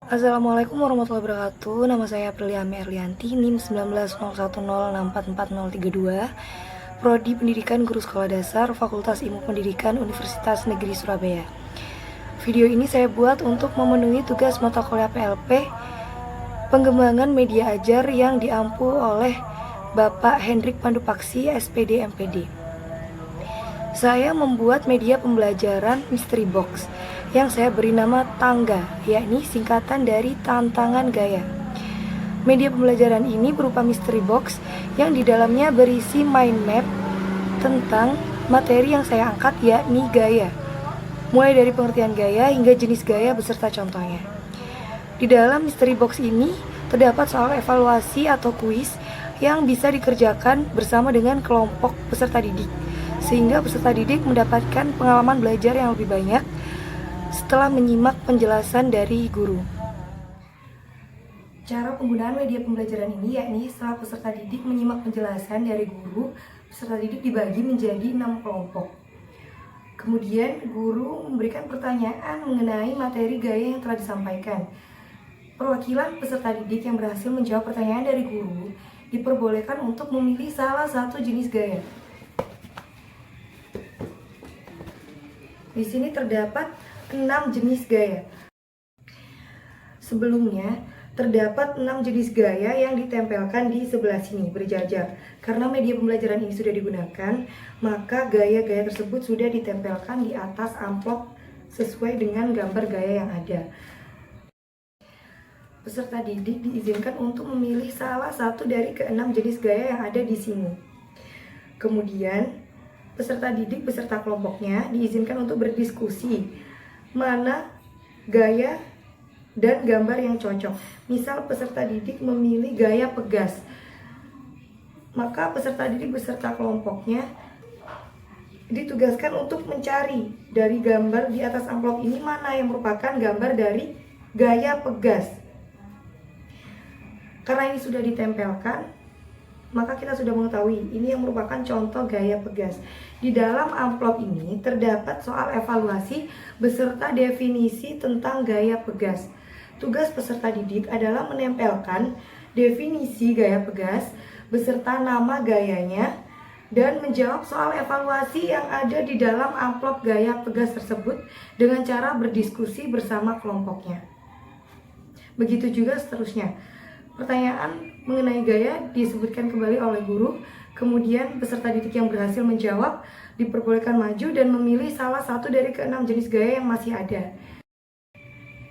Assalamualaikum warahmatullahi wabarakatuh. Nama saya Aprilia Erlianti, NIM 1901064432, Prodi Pendidikan Guru Sekolah Dasar, Fakultas Ilmu Pendidikan Universitas Negeri Surabaya. Video ini saya buat untuk memenuhi tugas mata kuliah PLP Pengembangan Media Ajar yang diampu oleh Bapak Hendrik Pandupaksi, SPD MPD. Saya membuat media pembelajaran Mystery Box yang saya beri nama Tangga, yakni singkatan dari Tantangan Gaya. Media pembelajaran ini berupa mystery box yang di dalamnya berisi mind map tentang materi yang saya angkat, yakni gaya. Mulai dari pengertian gaya hingga jenis gaya beserta contohnya. Di dalam mystery box ini terdapat soal evaluasi atau kuis yang bisa dikerjakan bersama dengan kelompok peserta didik, sehingga peserta didik mendapatkan pengalaman belajar yang lebih banyak setelah menyimak penjelasan dari guru. Cara penggunaan media pembelajaran ini yakni setelah peserta didik menyimak penjelasan dari guru, peserta didik dibagi menjadi 6 kelompok. Kemudian guru memberikan pertanyaan mengenai materi gaya yang telah disampaikan. Perwakilan peserta didik yang berhasil menjawab pertanyaan dari guru diperbolehkan untuk memilih salah satu jenis gaya. Di sini terdapat 6 jenis gaya. Sebelumnya, terdapat 6 jenis gaya yang ditempelkan di sebelah sini berjajar. Karena media pembelajaran ini sudah digunakan, maka gaya-gaya tersebut sudah ditempelkan di atas amplop sesuai dengan gambar gaya yang ada. Peserta didik diizinkan untuk memilih salah satu dari ke-6 jenis gaya yang ada di sini. Kemudian, peserta didik beserta kelompoknya diizinkan untuk berdiskusi mana gaya dan gambar yang cocok. Misal peserta didik memilih gaya pegas, maka peserta didik beserta kelompoknya ditugaskan untuk mencari dari gambar di atas amplop ini mana yang merupakan gambar dari gaya pegas. Karena ini sudah ditempelkan, maka kita sudah mengetahui ini yang merupakan contoh gaya pegas. Di dalam amplop ini terdapat soal evaluasi beserta definisi tentang gaya pegas. Tugas peserta didik adalah menempelkan definisi gaya pegas beserta nama gayanya dan menjawab soal evaluasi yang ada di dalam amplop gaya pegas tersebut dengan cara berdiskusi bersama kelompoknya. Begitu juga seterusnya. Pertanyaan mengenai gaya disebutkan kembali oleh guru, kemudian peserta didik yang berhasil menjawab diperbolehkan maju dan memilih salah satu dari ke-6 jenis gaya yang masih ada.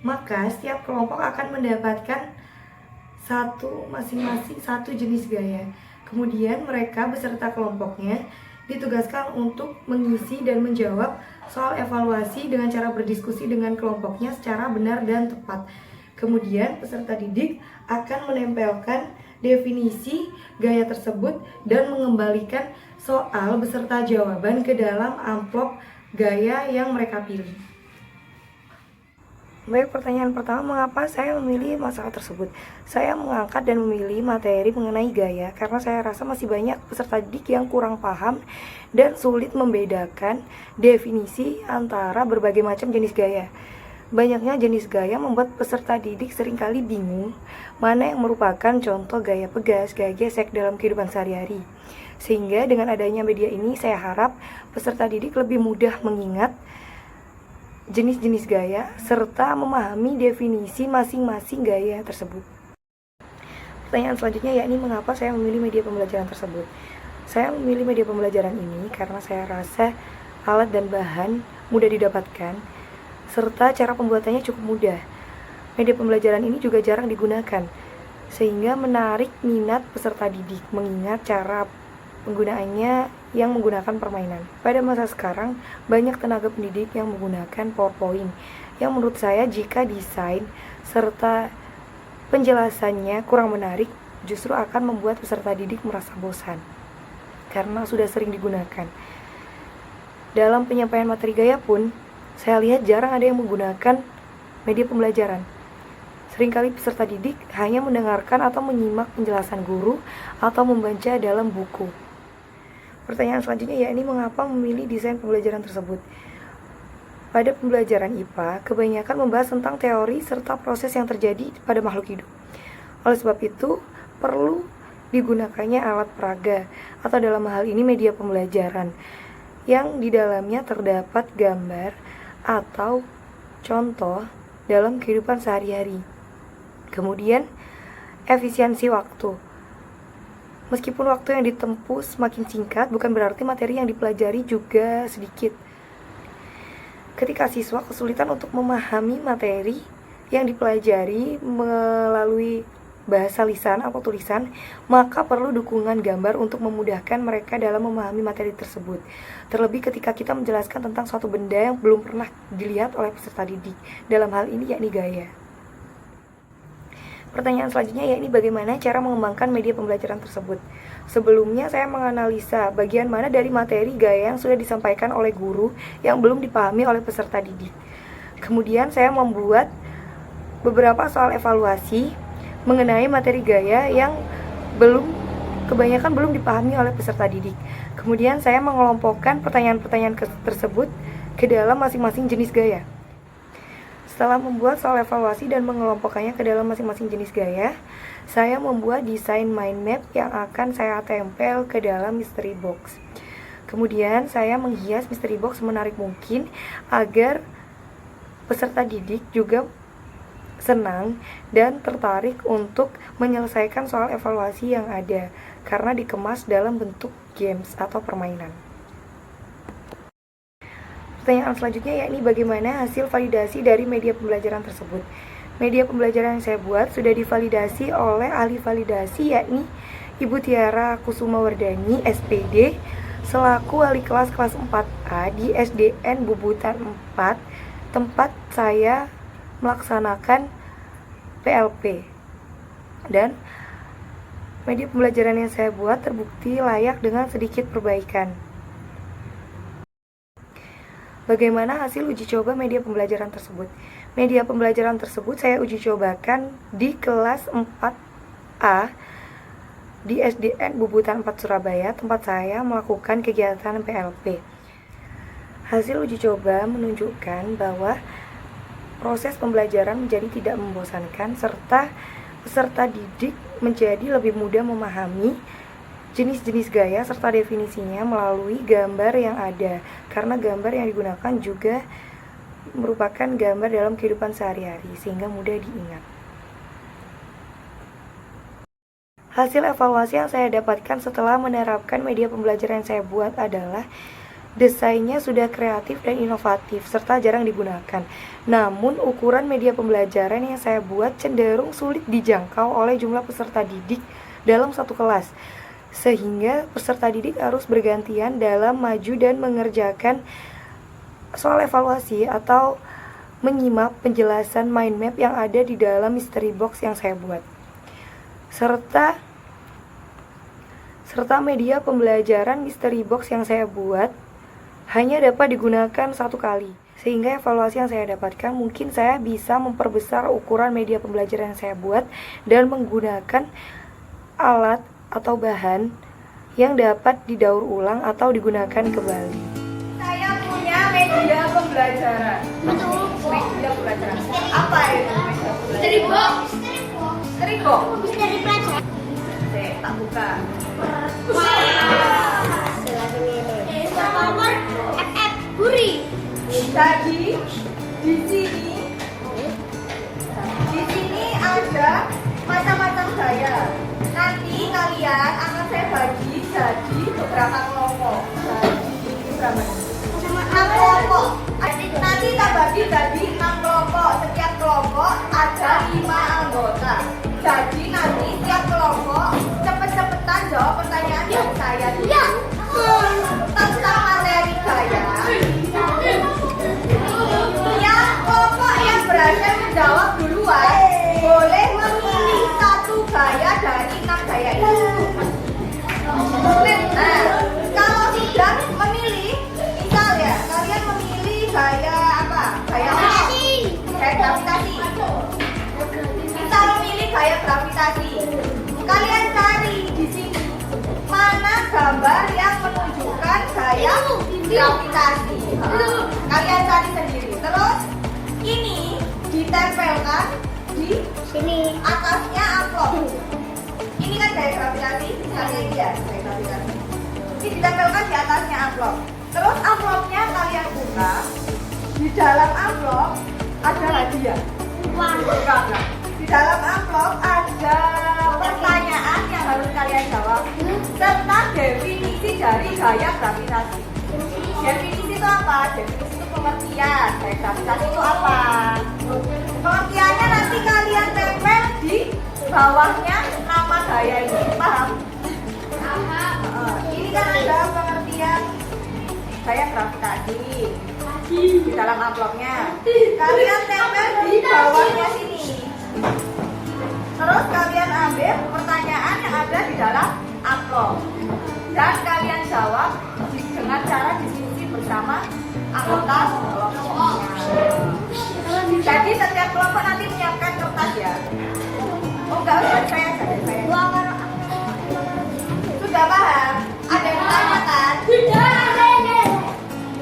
Maka setiap kelompok akan mendapatkan masing-masing satu jenis gaya. Kemudian mereka beserta kelompoknya ditugaskan untuk mengisi dan menjawab soal evaluasi dengan cara berdiskusi dengan kelompoknya secara benar dan tepat. Kemudian peserta didik akan menempelkan definisi gaya tersebut dan mengembalikan soal beserta jawaban ke dalam amplop gaya yang mereka pilih. Baik, pertanyaan pertama, mengapa saya memilih masalah tersebut? Saya mengangkat dan memilih materi mengenai gaya karena saya rasa masih banyak peserta didik yang kurang paham dan sulit membedakan definisi antara berbagai macam jenis gaya. Banyaknya jenis gaya membuat peserta didik seringkali bingung mana yang merupakan contoh gaya pegas, gaya gesek dalam kehidupan sehari-hari. Sehingga dengan adanya media ini saya harap peserta didik lebih mudah mengingat jenis-jenis gaya serta memahami definisi masing-masing gaya tersebut. Pertanyaan selanjutnya yakni mengapa saya memilih media pembelajaran tersebut. Saya memilih media pembelajaran ini karena saya rasa alat dan bahan mudah didapatkan serta cara pembuatannya cukup mudah. Media pembelajaran ini juga jarang digunakan, sehingga menarik minat peserta didik mengingat cara penggunaannya yang menggunakan permainan. Pada masa sekarang, banyak tenaga pendidik yang menggunakan PowerPoint, yang menurut saya jika desain serta penjelasannya kurang menarik, justru akan membuat peserta didik merasa bosan, karena sudah sering digunakan. Dalam penyampaian materi gaya pun, saya lihat jarang ada yang menggunakan media pembelajaran. Seringkali peserta didik hanya mendengarkan atau menyimak penjelasan guru atau membaca dalam buku. Pertanyaan selanjutnya yakni mengapa memilih desain pembelajaran tersebut. pada pembelajaran IPA kebanyakan membahas tentang teori serta proses yang terjadi pada makhluk hidup. Oleh sebab itu, perlu digunakannya alat peraga atau dalam hal ini media pembelajaran yang di dalamnya terdapat gambar atau contoh dalam kehidupan sehari-hari. Kemudian, efisiensi waktu. Meskipun waktu yang ditempuh semakin singkat, bukan berarti materi yang dipelajari juga sedikit. Ketika siswa kesulitan untuk memahami materi yang dipelajari melalui bahasa lisan atau tulisan, maka perlu dukungan gambar untuk memudahkan mereka dalam memahami materi tersebut. Terlebih ketika kita menjelaskan tentang suatu benda yang belum pernah dilihat oleh peserta didik, dalam hal ini yakni gaya. Pertanyaan selanjutnya yakni bagaimana cara mengembangkan media pembelajaran tersebut. Sebelumnya saya menganalisa bagian mana dari materi gaya yang sudah disampaikan oleh guru yang belum dipahami oleh peserta didik. Kemudian saya membuat beberapa soal evaluasi mengenai materi gaya yang kebanyakan belum dipahami oleh peserta didik. Kemudian saya mengelompokkan pertanyaan-pertanyaan tersebut ke dalam masing-masing jenis gaya. Setelah membuat soal evaluasi dan mengelompokkannya ke dalam masing-masing jenis gaya, saya membuat desain mind map yang akan saya tempel ke dalam mystery box. Kemudian saya menghias mystery box semenarik mungkin agar peserta didik juga senang dan tertarik untuk menyelesaikan soal evaluasi yang ada karena dikemas dalam bentuk games atau permainan. Pertanyaan selanjutnya yakni bagaimana hasil validasi dari media pembelajaran tersebut. Media pembelajaran yang saya buat sudah divalidasi oleh ahli validasi yakni Ibu Tiara Kusumawardani, SPD, selaku wali kelas 4A di SDN Bubutan 4, tempat saya melaksanakan PLP. Dan media pembelajaran yang saya buat terbukti layak dengan sedikit perbaikan. Bagaimana hasil uji coba media pembelajaran tersebut? Media pembelajaran tersebut saya uji cobakan di kelas 4A di SDN Bubutan 4 Surabaya, tempat saya melakukan kegiatan PLP. Hasil uji coba menunjukkan bahwa proses pembelajaran menjadi tidak membosankan serta peserta didik menjadi lebih mudah memahami jenis-jenis gaya serta definisinya melalui gambar yang ada, karena gambar yang digunakan juga merupakan gambar dalam kehidupan sehari-hari sehingga mudah diingat. Hasil evaluasi yang saya dapatkan setelah menerapkan media pembelajaran yang saya buat adalah desainnya sudah kreatif dan inovatif serta jarang digunakan. Namun ukuran media pembelajaran yang saya buat cenderung sulit dijangkau oleh jumlah peserta didik dalam satu kelas, sehingga peserta didik harus bergantian dalam maju dan mengerjakan soal evaluasi atau menyimak penjelasan mind map yang ada di dalam mystery box yang saya buat. Serta media pembelajaran mystery box yang saya buat hanya dapat digunakan satu kali, sehingga evaluasi yang saya dapatkan mungkin saya bisa memperbesar ukuran media pembelajaran yang saya buat dan menggunakan alat atau bahan yang dapat didaur ulang atau digunakan kembali. Saya punya media pembelajaran. Betul. Media pembelajaran. Apa itu? Mystery box. Mystery box. Mystery pelajaran. Oke, tak buka. Nomor FF Buri. Jadi di sini ada macam-macam gaya. Nanti kalian akan saya bagi jadi beberapa kelompok. Jadi berapa? 6 kelompok. Nanti kita bagi jadi 6 kelompok. Setiap kelompok ada 5 anggota. Jadi nanti setiap kelompok cepet-cepetan jawab pertanyaan dari saya dulu tentang materi gaya. Yang kelompok yang berhasil menjawab duluan boleh memilih satu gaya dari 6 gaya itu. Nah, kalau tidak memilih, misal ya, kalian memilih gaya apa? Gaya gravitasi. Misal memilih gaya gravitasi. Kalian cari di sini mana gambar yang menunjukkan gaya gravitasi. Kalian cari sendiri. Terus ini ditempelkan di Sini. atasnya amplop. Ini kan gaya gravitasi, misalnya ini ya, gaya gravitasi. Ini ditempelkan di atasnya amplop. Terus amplopnya kalian buka. Di dalam amplop ada hadiah. Uang. Bukan. Di dalam amplop ada pertanyaan yang harus kalian jawab serta definisi dari gaya gravitasi. Definisi itu apa? Definisi itu pengertian. Gaya gravitasi itu apa? Pengertiannya nanti kalian tempel di bawahnya nama gaya ini. Paham? Ini kan ada pengertian gaya gravitasi di dalam amplopnya. Kalian tempel di bawahnya sini. Terus kalian ambil pertanyaan yang ada di dalam amplop dan kalian jawab dengan cara diskusi bersama anggota kelompoknya. Jadi setiap kelompok nanti menyiapkan kertas ya. Oh enggak, dari saya. Sudah paham? Ada yang ditanyakan?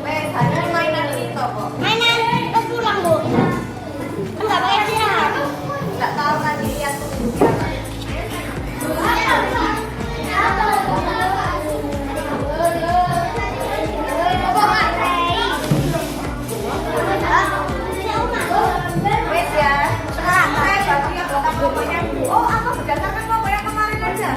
Wes, hari ini mainan ini kok. Mainan kita pulang, Bu. Enggak pakai siap. Enggak tahu nanti lihat tuh. Wes ya. Sekarang saya bagi yang belakang kelompoknya. Oh, apa berdasarkan kelompok yang kemarin aja?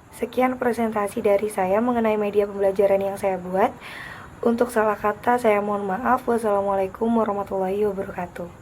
Sekian presentasi dari saya mengenai media pembelajaran yang saya buat. Untuk salah kata saya mohon maaf. Wassalamualaikum warahmatullahi wabarakatuh.